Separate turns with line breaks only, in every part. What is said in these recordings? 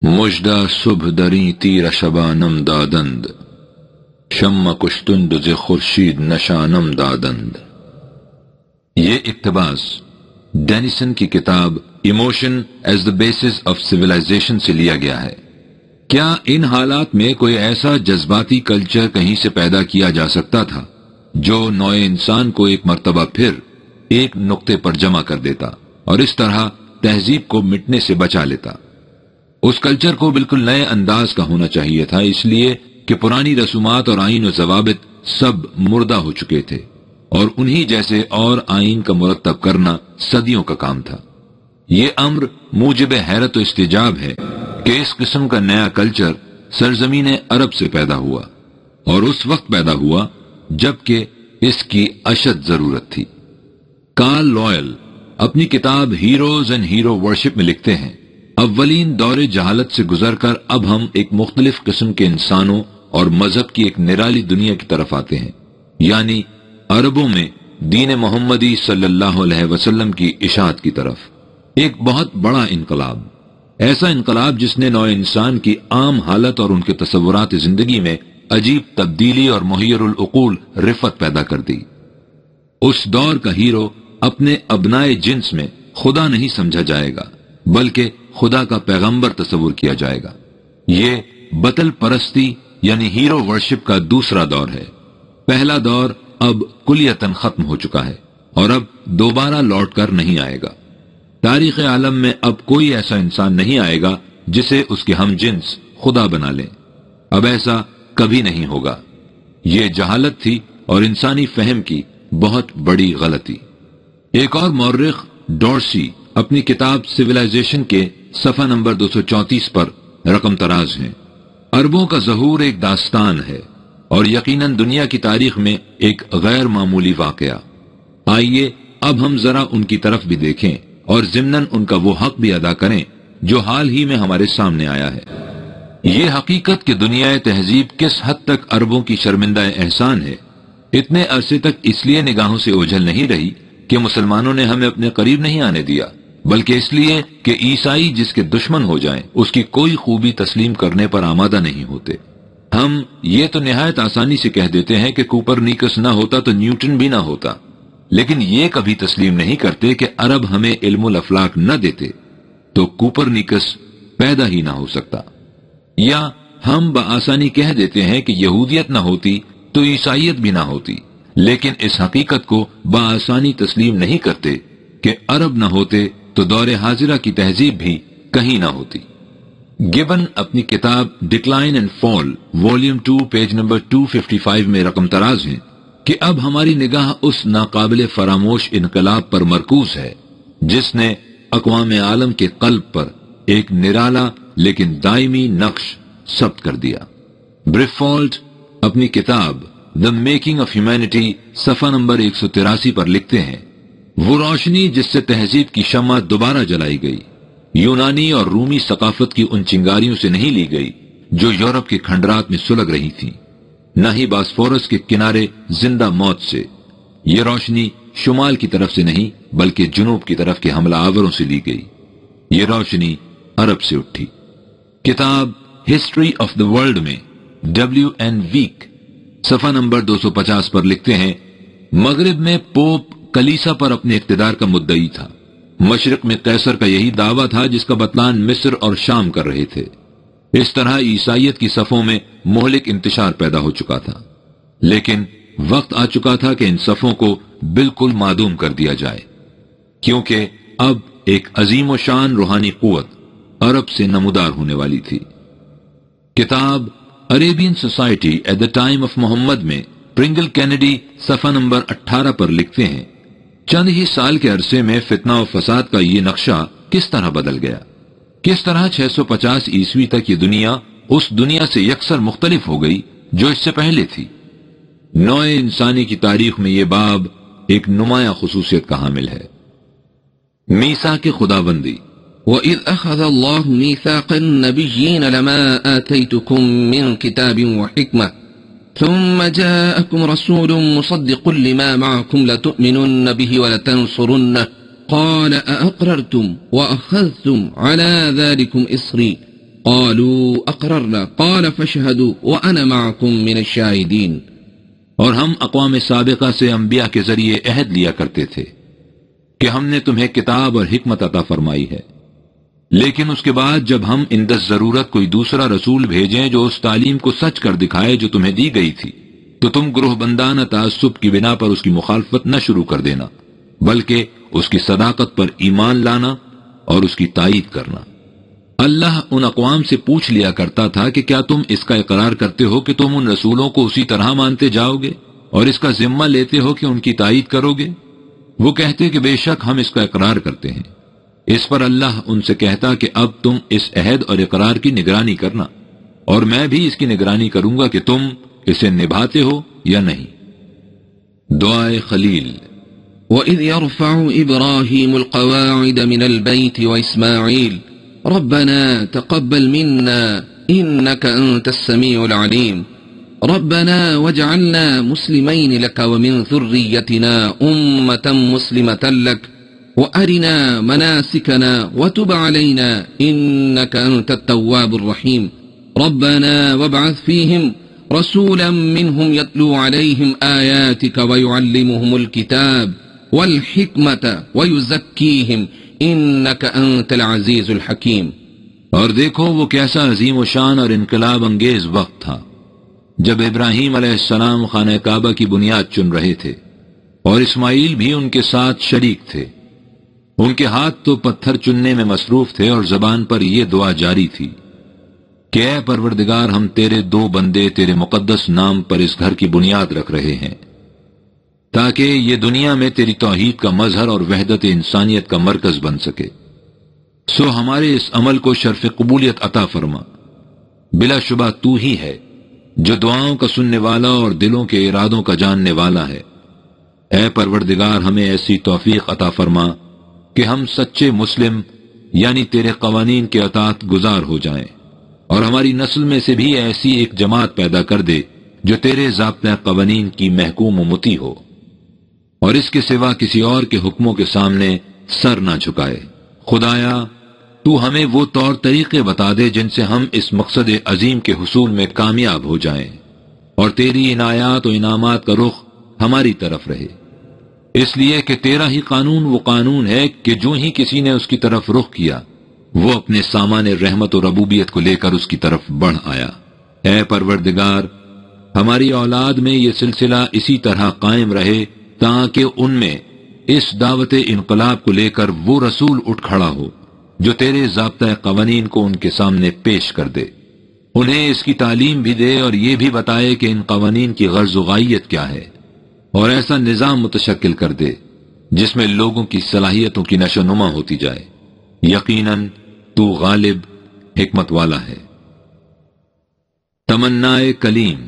مژدہ صبح دری تیر شبانم دادند، شم کشتند ز خورشید نشانم دادند۔ یہ اقتباس ڈینیسن کی کتاب emotion as the basis of civilization سے لیا گیا ہے۔ کیا ان حالات میں کوئی ایسا جذباتی کلچر کہیں سے پیدا کیا جا سکتا تھا جو نوع انسان کو ایک مرتبہ پھر ایک نقطے پر جمع کر دیتا اور اس طرح تہذیب کو مٹنے سے بچا لیتا؟ اس کلچر کو بالکل نئے انداز کا ہونا چاہیے تھا، اس لیے کہ پرانی رسومات اور آئین و ضوابط سب مردہ ہو چکے تھے اور انہی جیسے اور آئین کا مرتب کرنا صدیوں کا کام تھا۔ یہ امر موجب حیرت و استعجاب ہے کہ اس قسم کا نیا کلچر سرزمین عرب سے پیدا ہوا اور اس وقت پیدا ہوا جبکہ اس کی اشد ضرورت تھی۔ کارل لوئل اپنی کتاب ہیروز اینڈ ہیرو ورشپ میں لکھتے ہیں، اولین دور جہالت سے گزر کر اب ہم ایک مختلف قسم کے انسانوں اور مذہب کی ایک نرالی دنیا کی طرف آتے ہیں، یعنی عربوں میں دین محمدی صلی اللہ علیہ وسلم کی اشاعت کی طرف۔ ایک بہت بڑا انقلاب، ایسا انقلاب جس نے نوع انسان کی عام حالت اور ان کے تصورات زندگی میں عجیب تبدیلی اور محیر العقول رفت پیدا کر دی۔ اس دور کا ہیرو اپنے ابنائے جنس میں خدا نہیں سمجھا جائے گا بلکہ خدا کا پیغمبر تصور کیا جائے گا۔ یہ بطل پرستی یعنی ہیرو ورشپ کا دوسرا دور ہے۔ پہلا دور اب کلیتاً ختم ہو چکا ہے اور اب دوبارہ لوٹ کر نہیں آئے گا۔ تاریخ عالم میں اب کوئی ایسا انسان نہیں آئے گا جسے اس کے ہم جنس خدا بنا لیں۔ اب ایسا کبھی نہیں ہوگا۔ یہ جہالت تھی اور انسانی فہم کی بہت بڑی غلطی۔ ایک اور مورخ ڈورسی اپنی کتاب سویلائزیشن کے صفحہ نمبر 234 پر رقم تراز ہیں، عربوں کا ظہور ایک داستان ہے اور یقیناً دنیا کی تاریخ میں ایک غیر معمولی واقعہ۔ آئیے اب ہم ذرا ان کی طرف بھی دیکھیں اور ضمناً ان کا وہ حق بھی ادا کریں جو حال ہی میں ہمارے سامنے آیا ہے۔ یہ حقیقت کہ دنیا تہذیب کس حد تک عربوں کی شرمندہ احسان ہے اتنے عرصے تک اس لیے نگاہوں سے اوجھل نہیں رہی کہ مسلمانوں نے ہمیں اپنے قریب نہیں آنے دیا، بلکہ اس لیے کہ عیسائی جس کے دشمن ہو جائیں اس کی کوئی خوبی تسلیم کرنے پر آمادہ نہیں ہوتے۔ ہم یہ تو نہایت آسانی سے کہہ دیتے ہیں کہ کوپرنیکس نہ ہوتا تو نیوٹن بھی نہ ہوتا، لیکن یہ کبھی تسلیم نہیں کرتے کہ عرب ہمیں علم الافلاک نہ دیتے تو کوپرنیکس پیدا ہی نہ ہو سکتا۔ یا ہم بآسانی کہہ دیتے ہیں کہ یہودیت نہ ہوتی تو عیسائیت بھی نہ ہوتی، لیکن اس حقیقت کو بآسانی تسلیم نہیں کرتے کہ عرب نہ ہوتے تو دور حاضرہ کی تہذیب بھی کہیں نہ ہوتی۔ گبن اپنی کتاب decline and fall volume 2 page number 255 میں رقم تراز ہیں کہ اب ہماری نگاہ اس ناقابل فراموش انقلاب پر مرکوز ہے جس نے اقوام عالم کے قلب پر ایک نرالا لیکن دائمی نقش ثبت کر دیا۔ بریفالٹ اپنی کتاب The Making of Humanity صفحہ نمبر 183 پر لکھتے ہیں، وہ روشنی جس سے تہذیب کی شمع دوبارہ جلائی گئی یونانی اور رومی ثقافت کی ان چنگاریوں سے نہیں لی گئی جو یورپ کے کھنڈرات میں سلگ رہی تھیں، نہ ہی باسفورس کے کنارے زندہ موت سے۔ یہ روشنی شمال کی طرف سے نہیں بلکہ جنوب کی طرف کے حملہ آوروں سے لی گئی۔ یہ روشنی عرب سے اٹھی۔ کتاب ہسٹری آف دا ورلڈ میں W.N. ویک صفحہ نمبر 250 پر لکھتے ہیں، مغرب میں پوپ کلیسا پر اپنے اقتدار کا مدعی تھا، مشرق میں قیصر کا یہی دعویٰ تھا جس کا بطلان مصر اور شام کر رہے تھے۔ اس طرح عیسائیت کی صفوں میں مہلک انتشار پیدا ہو چکا تھا، لیکن وقت آ چکا تھا کہ ان صفوں کو بالکل معدوم کر دیا جائے، کیونکہ اب ایک عظیم و شان روحانی قوت عرب سے نمودار ہونے والی تھی۔ کتاب Arabian society at the time of Muhammad میں پرنگل کینیڈی صفحہ نمبر 18 پر لکھتے ہیں، چند ہی سال کے عرصے میں فتنہ و فساد کا یہ نقشہ کس طرح بدل گیا، کس طرح 650 عیسوی تک یہ دنیا اس دنیا سے یکسر مختلف ہو گئی جو اس سے پہلے تھی۔ نوع انسانی کی تاریخ میں یہ باب ایک نمایاں خصوصیت کا حامل ہے۔ میثاق خداوندی،
وَإِذْ أَخَذَ اللَّهُ مِيثَاقَ النَّبِيِّينَ لَمَا آتَيْتُكُم مِّن كِتَابٍ وَحِكْمَةٍ ثُمَّ جَاءَكُمْ رَسُولٌ مُصَدِّقٌ لِّمَا مَعَكُمْ لَتُؤْمِنُنَّ بِهِ وَلَتَنصُرُنَّهُ قَالَ أَأَقْرَرْتُمْ وَأَخَذْتُمْ عَلَى ذَلِكُمْ إِصْرِي قالوا اقررنا قال فاشهدوا وانا معكم من الشاهدين.
اور ہم اقوام سابقہ سے انبیاء کے ذریعے عہد لیا کرتے تھے کہ ہم نے تمہیں کتاب اور حکمت عطا فرمائی ہے، لیکن اس کے بعد جب ہم اندس ضرورت کوئی دوسرا رسول بھیجیں جو اس تعلیم کو سچ کر دکھائے جو تمہیں دی گئی تھی، تو تم گروہ بندانہ تعصب کی بنا پر اس کی مخالفت نہ شروع کر دینا، بلکہ اس کی صداقت پر ایمان لانا اور اس کی تائید کرنا۔ اللہ ان اقوام سے پوچھ لیا کرتا تھا کہ کیا تم اس کا اقرار کرتے ہو کہ تم ان رسولوں کو اسی طرح مانتے جاؤ گے اور اس کا ذمہ لیتے ہو کہ ان کی تائید کرو گے؟ وہ کہتے کہ بے شک ہم اس کا اقرار کرتے ہیں۔ اس پر اللہ ان سے کہتا کہ اب تم اس عہد اور اقرار کی نگرانی کرنا، اور میں بھی اس کی نگرانی کروں گا کہ تم اسے نبھاتے ہو یا نہیں۔ دعائے خلیل۔
وَإِذْ يَرْفَعُ إِبْرَاهِيمُ الْقَوَاعِدَ مِنَ الْبَيْتِ وَإِسْمَاعِيلُ رَبَّنَا تَقَبَّلْ مِنَّا إِنَّكَ أَنْتَ السَّمِيعُ الْعَلِيمُ رَبَّنَا وَاجْعَلْنَا مُسْلِمَيْنِ لَكَ وَمِنْ ذُرِّيَّتِنَا أُمَّةً مُسْلِمَةً لَكَ وَأَرِنَا مَنَاسِكَنَا وَتُبْ عَلَيْنَا إِنَّكَ أَنْتَ التَّوَّابُ الرَّحِيمُ رَبَّنَا وَابْعَثْ فِيهِمْ رَسُولًا مِّنْهُمْ يَتْلُو عَلَيْهِمْ آيَاتِكَ وَيُعَلِّمُهُمُ الْكِتَابَ وَالْحِكْمَةَ وَيُزَكِّيهِمْ إِنَّكَ أَنْتَ الْعَزِيزُ الْحَكِيمُ۔
اور دیکھو وہ کیسا عظیم و شان اور انقلاب انگیز وقت تھا جب ابراہیم علیہ السلام خانہ کعبہ کی بنیاد چن رہے تھے اور اسماعیل بھی ان کے ساتھ شریک تھے۔ ان کے ہاتھ تو پتھر چننے میں مصروف تھے اور زبان پر یہ دعا جاری تھی کہ اے پروردگار، ہم تیرے دو بندے تیرے مقدس نام پر اس گھر کی بنیاد رکھ رہے ہیں تاکہ یہ دنیا میں تیری توحید کا مظہر اور وحدت انسانیت کا مرکز بن سکے، سو ہمارے اس عمل کو شرف قبولیت عطا فرما۔ بلا شبہ تو ہی ہے جو دعاؤں کا سننے والا اور دلوں کے ارادوں کا جاننے والا ہے۔ اے پروردگار، ہمیں ایسی توفیق عطا فرما کہ ہم سچے مسلم یعنی تیرے قوانین کے اطاعت گزار ہو جائیں، اور ہماری نسل میں سے بھی ایسی ایک جماعت پیدا کر دے جو تیرے ضابطۂ قوانین کی محکوم و مطیع ہو اور اس کے سوا کسی اور کے حکموں کے سامنے سر نہ جھکائے۔ خدایا، تو ہمیں وہ طور طریقے بتا دے جن سے ہم اس مقصد عظیم کے حصول میں کامیاب ہو جائیں، اور تیری عنایات و انعامات کا رخ ہماری طرف رہے، اس لیے کہ تیرا ہی قانون وہ قانون ہے کہ جو ہی کسی نے اس کی طرف رخ کیا وہ اپنے سامان رحمت و ربوبیت کو لے کر اس کی طرف بڑھ آیا۔ اے پروردگار، ہماری اولاد میں یہ سلسلہ اسی طرح قائم رہے تاکہ ان میں اس دعوت انقلاب کو لے کر وہ رسول اٹھ کھڑا ہو جو تیرے ضابطۂ قوانین کو ان کے سامنے پیش کر دے، انہیں اس کی تعلیم بھی دے اور یہ بھی بتائے کہ ان قوانین کی غرض و غائیت کیا ہے، اور ایسا نظام متشکل کر دے جس میں لوگوں کی صلاحیتوں کی نشو نما ہوتی جائے۔ یقیناً تو غالب حکمت والا ہے۔ تمنائے کلیم۔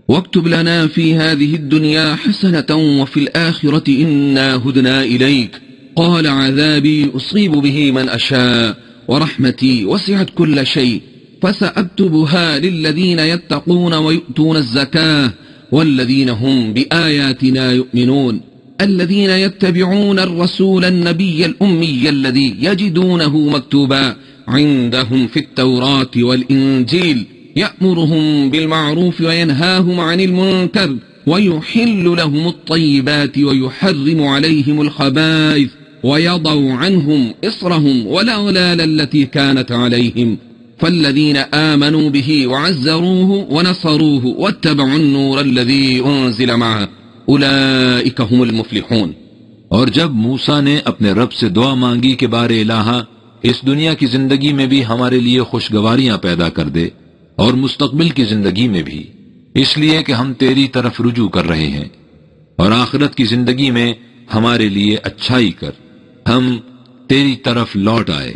واكتب لنا في هذه الدنيا حسنة وفي الآخرة إنا هدنا إليك قال عذابي أصيب به من أشاء ورحمتي وسعت كل شيء فسأكتبها للذين يتقون ويؤتون الزكاة والذين هم بآياتنا يؤمنون الذين يتبعون الرسول النبي الأمي الذي يجدونه مكتوبا عندهم في التوراة والإنجيل يأمرهم بالمعروف وينهاهم عن المنكر ويحل لهم الطيبات ويحرم عليهم الخبائث ويضع عنهم إصرهم والأغلال التي كانت عليهم فالذين آمنوا به وعزروه ونصروه واتبعوا النور الذي أنزل معه أولئك هم المفلحون۔
اور جب موسیٰ نے اپنے رب سے دعا مانگی کہ بار الہا اس دنیا کی زندگی میں بھی ہمارے لیے خوشگواریاں پیدا کر دے اور مستقبل کی زندگی میں بھی، اس لیے کہ ہم تیری طرف رجوع کر رہے ہیں، اور آخرت کی زندگی میں ہمارے لیے اچھائی کر، ہم تیری طرف لوٹ آئے۔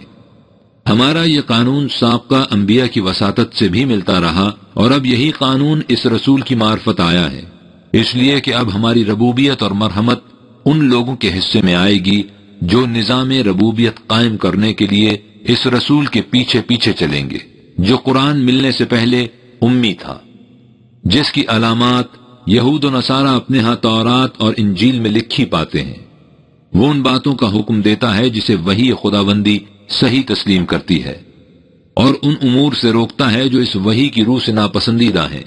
ہمارا یہ قانون سابقہ انبیاء کی وساطت سے بھی ملتا رہا، اور اب یہی قانون اس رسول کی معرفت آیا ہے، اس لیے کہ اب ہماری ربوبیت اور مرحمت ان لوگوں کے حصے میں آئے گی جو نظام ربوبیت قائم کرنے کے لیے اس رسول کے پیچھے پیچھے چلیں گے، جو قرآن ملنے سے پہلے امی تھا، جس کی علامات یہود و نصارہ اپنے ہاں تورات اور انجیل میں لکھی پاتے ہیں۔ وہ ان باتوں کا حکم دیتا ہے جسے وحی خداوندی صحیح تسلیم کرتی ہے، اور ان امور سے روکتا ہے جو اس وحی کی روح سے ناپسندیدہ ہیں۔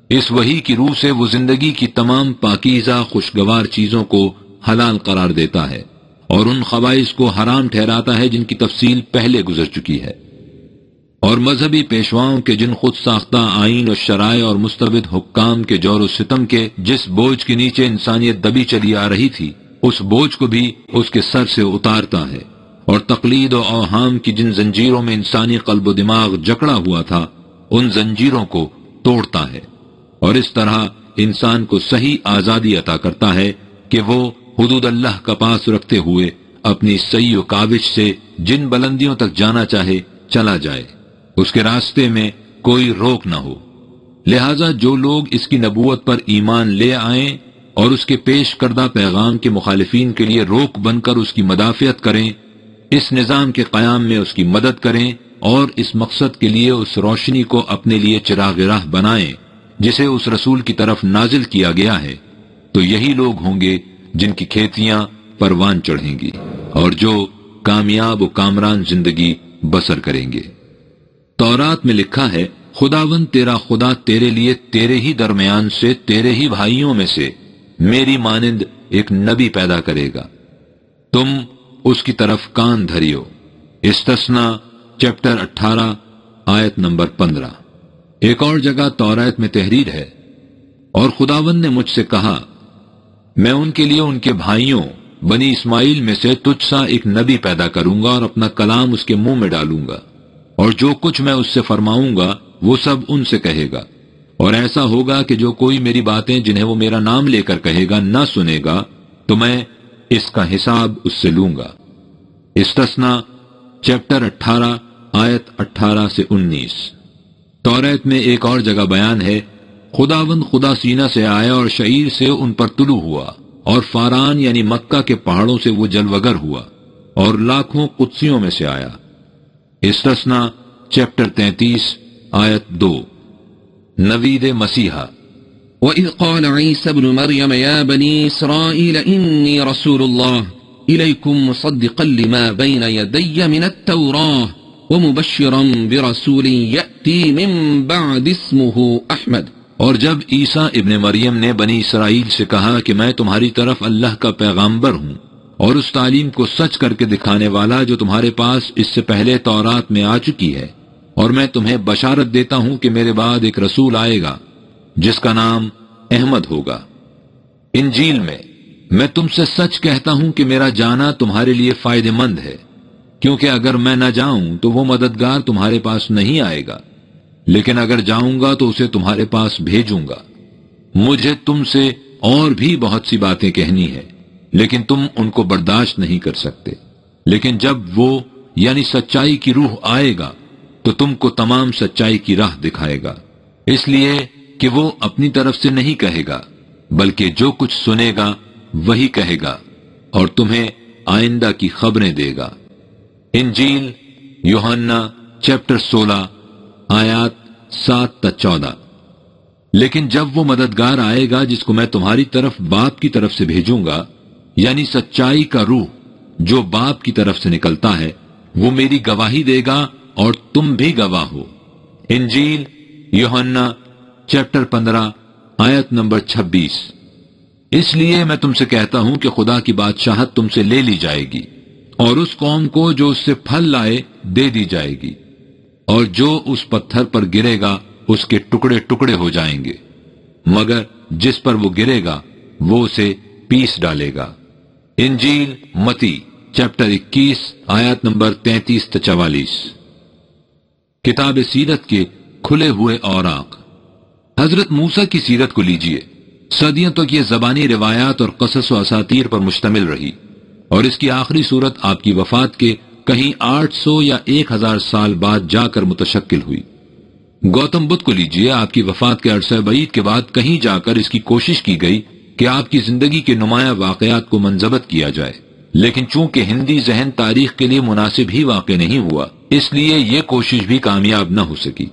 اس وحی کی روح سے وہ زندگی کی تمام پاکیزہ خوشگوار چیزوں کو حلال قرار دیتا ہے اور ان خبائث کو حرام ٹھہراتا ہے جن کی تفصیل پہلے گزر چکی ہے، اور مذہبی پیشواؤں کے جن خود ساختہ آئین و شرائع اور مستبد حکام کے جور و ستم کے جس بوجھ کے نیچے انسانیت دبی چلی آ رہی تھی، اس بوجھ کو بھی اس کے سر سے اتارتا ہے، اور تقلید و اوہام کی جن زنجیروں میں انسانی قلب و دماغ جکڑا ہوا تھا ان زنجیروں کو توڑتا ہے، اور اس طرح انسان کو صحیح آزادی عطا کرتا ہے کہ وہ حدود اللہ کا پاس رکھتے ہوئے اپنی سعی و کاوش سے جن بلندیوں تک جانا چاہے چلا جائے، اس کے راستے میں کوئی روک نہ ہو۔ لہذا جو لوگ اس کی نبوت پر ایمان لے آئیں اور اس کے پیش کردہ پیغام کے مخالفین کے لیے روک بن کر اس کی مدافعت کریں، اس نظام کے قیام میں اس کی مدد کریں اور اس مقصد کے لیے اس روشنی کو اپنے لیے چراغ راہ بنائیں جسے اس رسول کی طرف نازل کیا گیا ہے، تو یہی لوگ ہوں گے جن کی کھیتیاں پروان چڑھیں گی اور جو کامیاب و کامران زندگی بسر کریں گے۔ تورات میں لکھا ہے، خداوند تیرا خدا تیرے لیے تیرے ہی درمیان سے تیرے ہی بھائیوں میں سے میری مانند ایک نبی پیدا کرے گا، تم اس کی طرف کان دھریو۔ استثنا چیپٹر 18 آیت نمبر 15۔ ایک اور جگہ تورات میں تحریر ہے، اور خداوند نے مجھ سے کہا، میں ان کے لیے ان کے بھائیوں بنی اسماعیل میں سے تجھ سا ایک نبی پیدا کروں گا اور اپنا کلام اس کے منہ میں ڈالوں گا، اور جو کچھ میں اس سے فرماؤں گا وہ سب ان سے کہے گا، اور ایسا ہوگا کہ جو کوئی میری باتیں جنہیں وہ میرا نام لے کر کہے گا نہ سنے گا تو میں اس کا حساب اس سے لوں گا۔ استثنا چیپٹر 18 آیت 18 سے 19۔ تورات میں ایک اور جگہ بیان ہے، خداوند خدا سینہ سے آیا اور شعیر سے ان پر طلوع ہوا، اور فاران یعنی مکہ کے پہاڑوں سے وہ جلوگر ہوا، اور لاکھوں قدسیوں میں سے آیا۔ استثنا چیپٹر 33 آیت 2۔ نوید مسیحا۔
وَإِذْ قَالَ عِيسَى ابْنُ مَرْيَمَ يَا بَنِي إِسْرَائِيلَ إِنِّي رَسُولُ اللَّهِ إِلَيْكُمْ مُصَدِّقًا لِمَا بَيْنَ يَدَيَّ مِنَ التَّوْرَاةِ وَمُبَشِّرًا بِرَسُولٍ يَأْتِي مِن بَعْدِ اسْمُهُ أَحْمَدُ۔
اور جب عیسیٰ ابن مریم نے بنی اسرائیل سے کہا کہ میں تمہاری طرف اللہ کا پیغامبر ہوں اور اس تعلیم کو سچ کر کے دکھانے والا جو تمہارے پاس اس سے پہلے تورات میں آ چکی ہے، اور میں تمہیں بشارت دیتا ہوں کہ میرے بعد ایک رسول آئے گا جس کا نام احمد ہوگا۔ انجیل میں تم سے سچ کہتا ہوں کہ میرا جانا تمہارے لیے فائدہ مند ہے، کیونکہ اگر میں نہ جاؤں تو وہ مددگار تمہارے پاس نہیں آئے گا، لیکن اگر جاؤں گا تو اسے تمہارے پاس بھیجوں گا۔ مجھے تم سے اور بھی بہت سی باتیں کہنی ہے، لیکن تم ان کو برداشت نہیں کر سکتے، لیکن جب وہ یعنی سچائی کی روح آئے گا تو تم کو تمام سچائی کی راہ دکھائے گا، اس لیے کہ وہ اپنی طرف سے نہیں کہے گا بلکہ جو کچھ سنے گا وہی کہے گا اور تمہیں آئندہ کی خبریں دے گا۔ انجیل یوحنا چیپٹر 16 آیات 7 تا 14۔ لیکن جب وہ مددگار آئے گا جس کو میں تمہاری طرف باپ کی طرف سے بھیجوں گا، یعنی سچائی کا روح جو باپ کی طرف سے نکلتا ہے، وہ میری گواہی دے گا اور تم بھی گواہ ہو۔ انجیل یوحنا چیپٹر 15 آیت نمبر 26۔ اس لیے میں تم سے کہتا ہوں کہ خدا کی بادشاہت تم سے لے لی جائے گی اور اس قوم کو جو اس سے پھل لائے دے دی جائے گی، اور جو اس پتھر پر گرے گا اس کے ٹکڑے ٹکڑے ہو جائیں گے، مگر جس پر وہ گرے گا وہ اسے پیس ڈالے گا۔ انجیل متی چیپٹر 21 آیات نمبر 33 تا 44۔ کتاب سیرت کے کھلے ہوئے اوراق۔ حضرت موسیٰ کی سیرت کو لیجئے۔ صدیوں تک یہ زبانی روایات اور قصص و اساطیر پر مشتمل رہی، اور اس کی آخری صورت آپ کی وفات کے کہیں 800 یا 1000 سال بعد جا کر متشکل ہوئی۔ گوتم بدھ کو لیجئے، آپ کی وفات کے عرصہ بعید کے بعد کہیں جا کر اس کی کوشش کی گئی کہ آپ کی زندگی کے نمایاں واقعات کو منضبط کیا جائے، لیکن چونکہ ہندی ذہن تاریخ کے لیے مناسب ہی واقع نہیں ہوا، اس لیے یہ کوشش بھی کامیاب نہ ہو سکی۔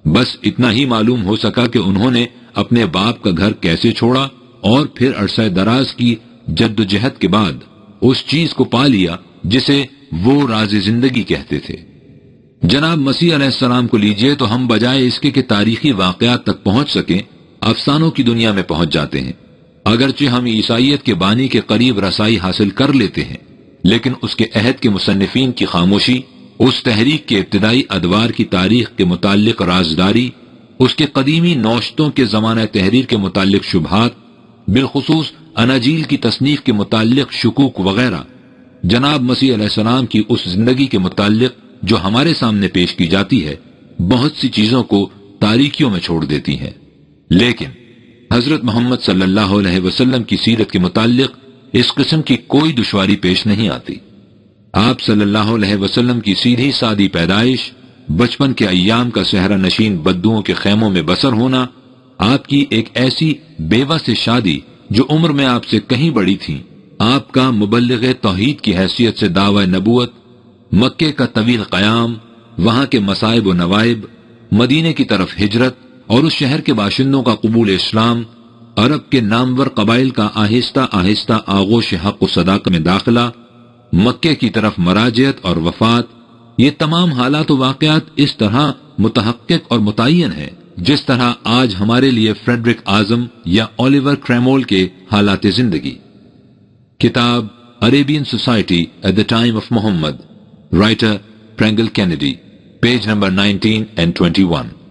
بس اتنا ہی معلوم ہو سکا کہ انہوں نے اپنے باپ کا گھر کیسے چھوڑا اور پھر عرصہ دراز کی جد و جہد کے بعد اس چیز کو پا لیا جسے وہ راز زندگی کہتے تھے۔ جناب مسیح علیہ السلام کو لیجئے تو ہم بجائے اس کے کہ تاریخی واقعات تک پہنچ سکیں، افسانوں کی دنیا میں پہنچ جاتے ہیں۔ اگرچہ ہم عیسائیت کے بانی کے قریب رسائی حاصل کر لیتے ہیں، لیکن اس کے عہد کے مصنفین کی خاموشی، اس تحریک کے ابتدائی ادوار کی تاریخ کے متعلق رازداری، اس کے قدیمی نوشتوں کے زمانہ تحریر کے متعلق شبہات، بالخصوص اناجیل کی تصنیف کے متعلق شکوک وغیرہ، جناب مسیح علیہ السلام کی اس زندگی کے متعلق جو ہمارے سامنے پیش کی جاتی ہے، بہت سی چیزوں کو تاریکیوں میں چھوڑ دیتی ہے۔ لیکن حضرت محمد صلی اللہ علیہ وسلم کی سیرت کے متعلق اس قسم کی کوئی دشواری پیش نہیں آتی۔ آپ صلی اللہ علیہ وسلم کی سیدھی سادی پیدائش، بچپن کے ایام کا صحرا نشین بدوؤں کے خیموں میں بسر ہونا، آپ کی ایک ایسی بیوہ سے شادی جو عمر میں آپ سے کہیں بڑی تھی، آپ کا مبلغ توحید کی حیثیت سے دعوی نبوت، مکے کا طویل قیام، وہاں کے مصائب و نوائب، مدینے کی طرف ہجرت اور اس شہر کے باشندوں کا قبول اسلام، عرب کے نامور قبائل کا آہستہ آہستہ آغوش حق و صداقت میں داخلہ، مکے کی طرف مراجعت اور وفات، یہ تمام حالات و واقعات اس طرح متحقق اور متعین ہے جس طرح آج ہمارے لیے فریڈرک اعظم یا اولیور کریمول کے حالات زندگی۔ کتاب Arabian society at the time of Muhammad, writer Pringle Kennedy, page number 19 and 21۔